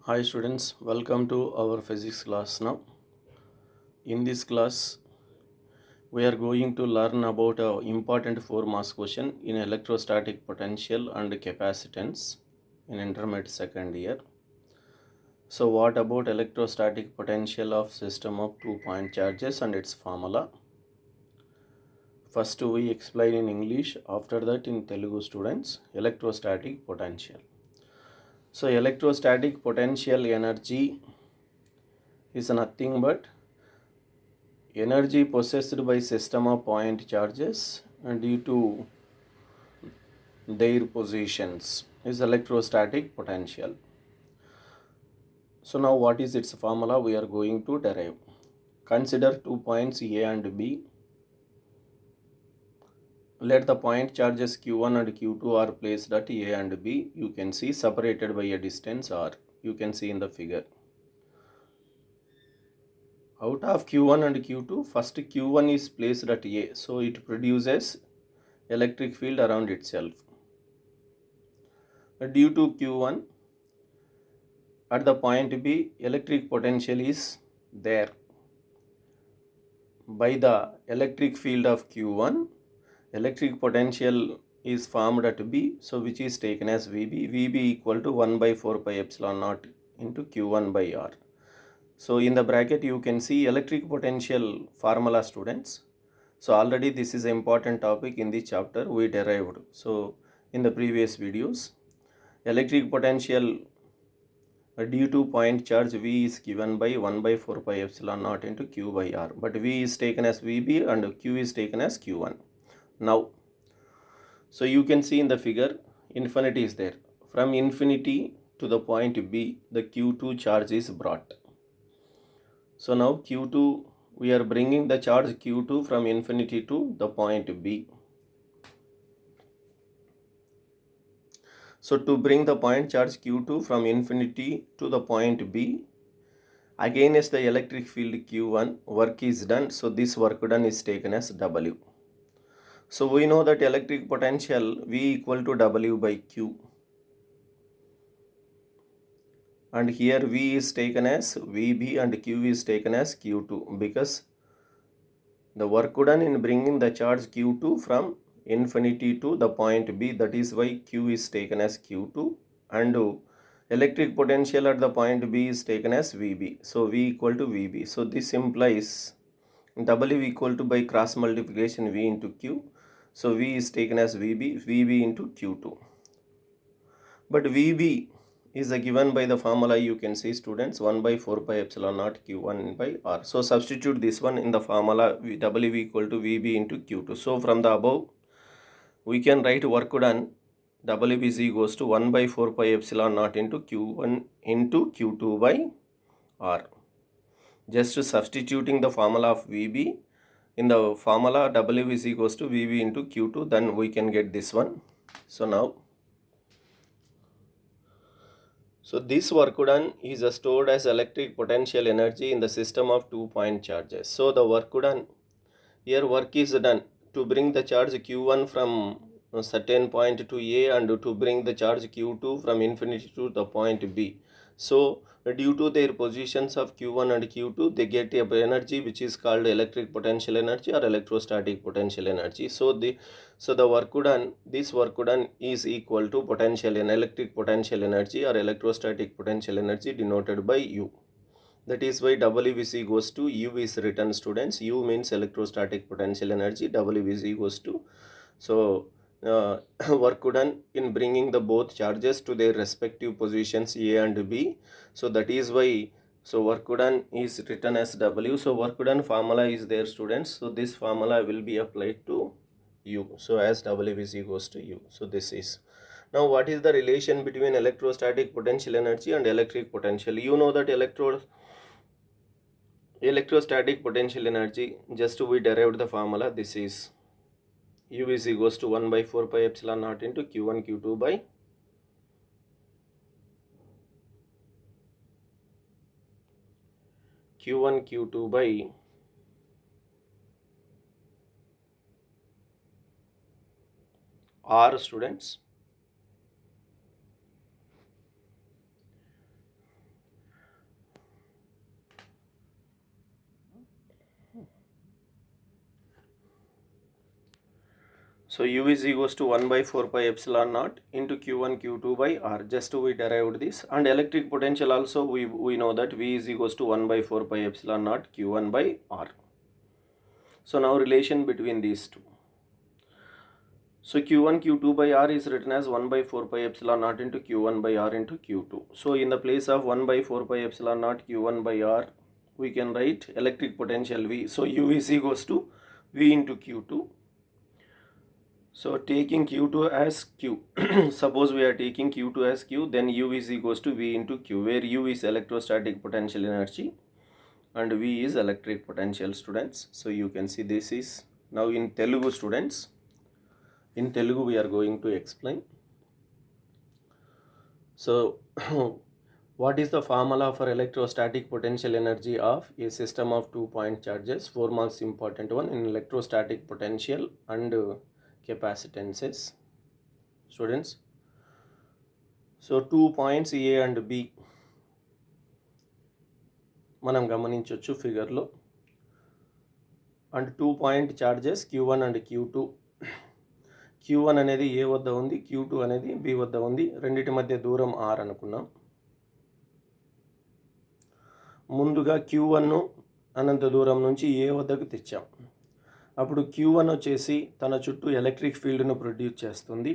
Hi students, welcome to our physics class now. In this class, we are going to learn about a important 4 marks question in electrostatic potential and capacitance in intermediate second year. So what about electrostatic potential of system of 2-point charges and its formula? First we explain in English, after that in Telugu students, electrostatic potential. So electrostatic potential energy is nothing but energy possessed by system of point charges and due to their positions is electrostatic potential. So now what is its formula we are going to derive. Consider 2 points A and B. Let the point charges Q1 and Q2 are placed at A and B. You can see separated by a distance R. You can see in the figure. Out of Q1 and Q2, first Q1 is placed at A. So it produces electric field around itself. Due to Q1, at the point B, electric potential is there. By the electric field of Q1, electric potential is formed at B, so which is taken as VB. VB equal to 1 by 4 pi epsilon naught into Q1 by R. So in the bracket you can see electric potential formula, students. So already this is an important topic in the chapter we derived. So in the previous videos, electric potential due to point charge V is given by 1 by 4 pi epsilon naught into Q by R. But V is taken as VB and Q is taken as Q1. Now, so you can see in the figure, infinity is there. From infinity to the point B, the Q2 charge is brought. So now Q2, we are bringing the charge Q2 from infinity to the point B. So to bring the point charge Q2 from infinity to the point B, against the electric field Q1, work is done. So this work done is taken as W. So we know that electric potential V equal to W by Q. And here V is taken as VB and Q is taken as Q2 because the work done in bringing the charge Q2 from infinity to the point B, that is why Q is taken as Q2, and electric potential at the point B is taken as VB. So V equal to VB. So this implies W equal to by cross multiplication V into Q. So V is taken as VB into Q2. But VB is given by the formula, you can see, students, 1 by 4 pi epsilon naught Q1 by R. So substitute this one in the formula, W equal to VB into Q2. So from the above, we can write work done, WBC goes to 1 by 4 pi epsilon naught into Q1 into Q2 by R. Just substituting the formula of VB in the formula, WBC goes to VB into Q2, then we can get this one. So now, so this work done is stored as electric potential energy in the system of 2-point charges. So the work done, here work is done to bring the charge Q1 from a certain point to A and to bring the charge Q2 from infinity to the point B. So due to their positions of Q1 and Q2, they get a energy which is called electric potential energy or electrostatic potential energy. So the work done, this work done is equal to potential and electric potential energy or electrostatic potential energy denoted by U. That is why WBC goes to U is written, students. U means electrostatic potential energy, WBC goes to. So work done in bringing the both charges to their respective positions A and B. So that is why, so work done is written as W. So work done formula is there, students. So this formula will be applied to U. So as WBC goes to U. So this is. Now what is the relation between electrostatic potential energy and electric potential? You know that electrostatic potential energy, just we derived the formula. This is U is equals to 1 by 4 pi epsilon naught into Q1 Q2 by Q1 Q2 by R, students. So U is equals to 1 by 4 pi epsilon naught into Q1 Q2 by R. Just we derived this. And electric potential also we know that V is equals to 1 by 4 pi epsilon naught Q1 by R. So now relation between these two. So Q1 Q2 by R is written as 1 by 4 pi epsilon naught into Q1 by R into Q2. So in the place of 1 by 4 pi epsilon naught Q1 by R, we can write electric potential V. So U is equals to V into Q2. So taking Q2 as Q, suppose we are taking Q2 as Q, then U is equals to V into Q, where U is electrostatic potential energy and V is electric potential, students. So you can see this is now in Telugu, students. In Telugu we are going to explain. So what is the formula for electrostatic potential energy of a system of 2-point charges? 4 marks important one in electrostatic potential and capacitances, students. So 2 points A and B మనం గమనించవచ్చు ఫిగర్లో. And 2 point charges Q1 and Q2. Q1 అనేది A వద్ద ఉంది, Q2 అనేది B వద్ద ఉంది. రెండిటి మధ్య దూరం R అనుకున్నాం. ముందుగా Q1 అనంత దూరం నుంచి A వద్దకు తెచ్చాం. అప్పుడు Q1 వచ్చేసి తన చుట్టూ ఎలక్ట్రిక్ ఫీల్డ్ను ప్రొడ్యూస్ చేస్తుంది.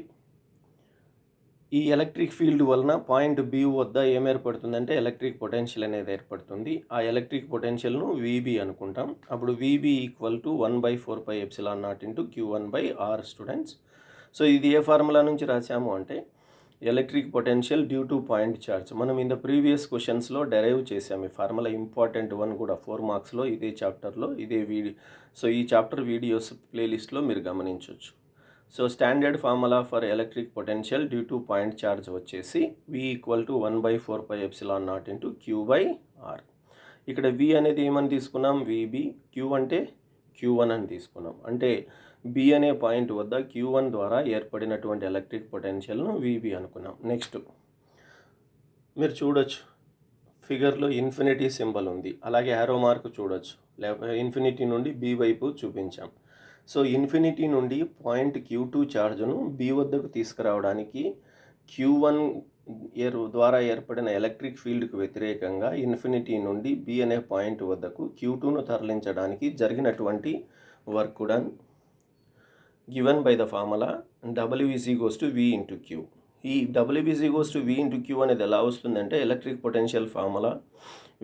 ఈ ఎలక్ట్రిక్ ఫీల్డ్ వలన పాయింట్ B వద్ద ఏం ఏర్పడుతుందంటే ఎలక్ట్రిక్ పొటెన్షియల్ అనేది ఏర్పడుతుంది. ఆ ఎలక్ట్రిక్ పొటెన్షియల్ను VB అనుకుంటాం. అప్పుడు VB equal to 1 by 4 pi epsilon naught into Q1 by R, students. So ఇది ఏ ఫార్ములా నుంచి రాసాము అంటే electric potential due to point charge. మనం ఇన్ ద ప్రీవియస్ క్వశ్చన్స్లో డెరైవ్ చేసాము ఈ ఫార్ములా. ఇంపార్టెంట్ వన్ కూడా 4 మార్క్స్లో ఇదే చాప్టర్లో ఇదే వీడియో. సో ఈ చాప్టర్ వీడియోస్ ప్లేలిస్ట్లో మీరు గమనించవచ్చు. So standard formula for electric potential due to point charge వచ్చేసి V equal to 1 by 4 pi epsilon naught into Q by R. ఇక్కడ V అనేది ఏమని తీసుకున్నాం? VB. Q అంటే Q1 అని తీసుకున్నాం. అంటే B అనే పాయింట్ వద్ద Q1 ద్వారా ఏర్పడినటువంటి ఎలక్ట్రిక్ పొటెన్షియల్ను VB అనుకున్నాం. నెక్స్ట్ మీరు చూడొచ్చు ఫిగర్లో ఇన్ఫినిటీ సింబల్ ఉంది, అలాగే యారో మార్క్ చూడొచ్చు. లేకపోతే ఇన్ఫినిటీ నుండి B వైపు చూపించాం. సో ఇన్ఫినిటీ నుండి పాయింట్ Q2 ఛార్జ్ను B వద్దకు తీసుకురావడానికి Q1 ద్వారా ఏర్పడిన ఎలక్ట్రిక్ ఫీల్డ్కు వ్యతిరేకంగా ఇన్ఫినిటీ నుండి B అనే పాయింట్ వద్దకు Q2ను తరలించడానికి జరిగినటువంటి work done given by the formula W is equals to V into Q. ఈ W is equals to V into Q అనేది ఎలా వస్తుందంటే electric potential formula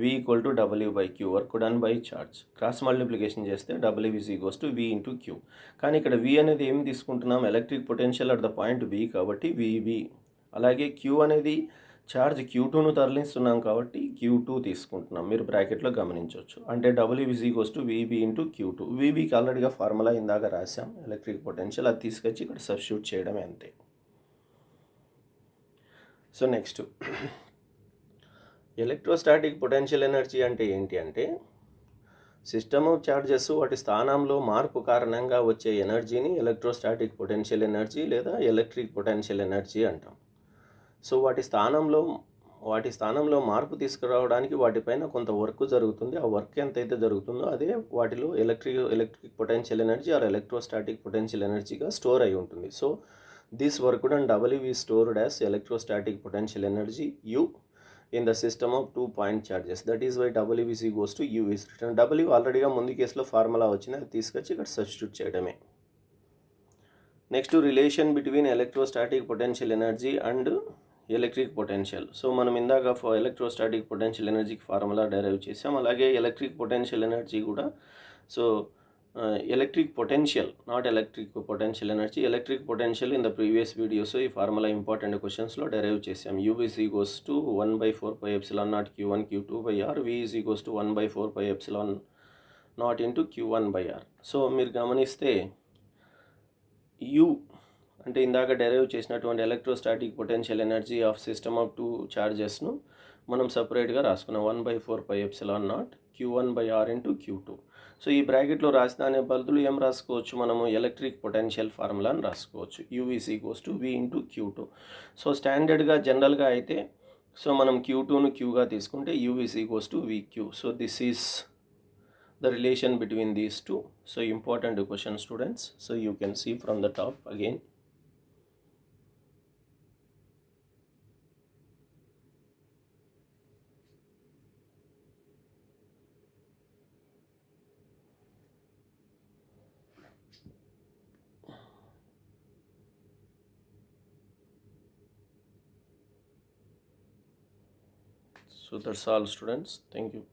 V equal to W by Q, work done by charge. Cross multiplication చేస్తే W is equals to V into Q. కానీ ఇక్కడ V అనేది ఏం తీసుకుంటున్నాం? Electric potential at the point B కాబట్టి VB. అలాగే Q అనేది charge Q2ను తరలిస్తున్నాం కాబట్టి Q2 తీసుకుంటున్నాం. మీరు బ్రాకెట్లో గమనించవచ్చు. అంటే W is equals to VB into Q2. VBకి ఆల్రెడీగా ఫార్ములా ఇందాక రాసాం ఎలక్ట్రిక్ పొటెన్షియల్, అది తీసుకొచ్చి ఇక్కడ సబ్స్టిట్యూట్ చేయడమే అంతే. So next electrostatic potential energy అంటే ఏంటి అంటే సిస్టమ్ ఆఫ్ చార్జెస్ వాటి స్థానంలో మార్పు కారణంగా వచ్చే ఎనర్జీని ఎలక్ట్రోస్టాటిక్ పొటెన్షియల్ ఎనర్జీ లేదా ఎలక్ట్రిక్ పొటెన్షియల్ ఎనర్జీ అంటాం. సో వాటి స్థానంలో మార్పు తీసుకురావడానికి వాటిపైన కొంత వర్క్ జరుగుతుంది. ఆ వర్క్ ఎంతైతే జరుగుతుందో అదే వాటిలో electric potential energy or electrostatic potential ఎనర్జీగా స్టోర్ అయి ఉంటుంది. So this work done W is stored as electrostatic potential energy U in the system of 2-point charges. That is why W is equals to U is written. W ఆల్రెడీగా ముందు కేసులో formula వచ్చింది, అది తీసుకొచ్చి ఇక్కడ substitute చేయడమే. Next relation between electrostatic potential energy and electric potential. So మనం ఇందాక electrostatic potential ఎనర్జీకి ఫార్ములా డెరైవ్ చేసాం, అలాగే ఎలక్ట్రిక్ పొటెన్షియల్ ఎనర్జీ కూడా. So electric potential, not electric potential energy, electric potential in the previous video. So ఈ formula important క్వశ్చన్స్లో derive చేసాం. U is equals to 1 by 4 pi epsilon naught Q1 Q2 by R. V is equals to 1 by 4 pi epsilon naught into Q1 by R. So మీరు గమనిస్తే U అంటే ఇందాక derive చేసినటువంటి electrostatic potential energy of system of 2 చార్జెస్ను మనం సపరేట్గా రాసుకున్నాం. 1 by 4 pi epsilon naught Q1 by R into Q2. So ఈ బ్రాకెట్లో రాసిన అనే బదులు ఏం రాసుకోవచ్చు? మనము ఎలక్ట్రిక్ పొటెన్షియల్ ఫార్ములాని రాసుకోవచ్చు. U is equals to V into Q2. So స్టాండర్డ్గా జనరల్గా అయితే సో మనం Q2ను Qగా తీసుకుంటే U is equals to VQ. So this is the relation between these two. So important question, students. So you can see from the top again. So that's all, students. Thank you.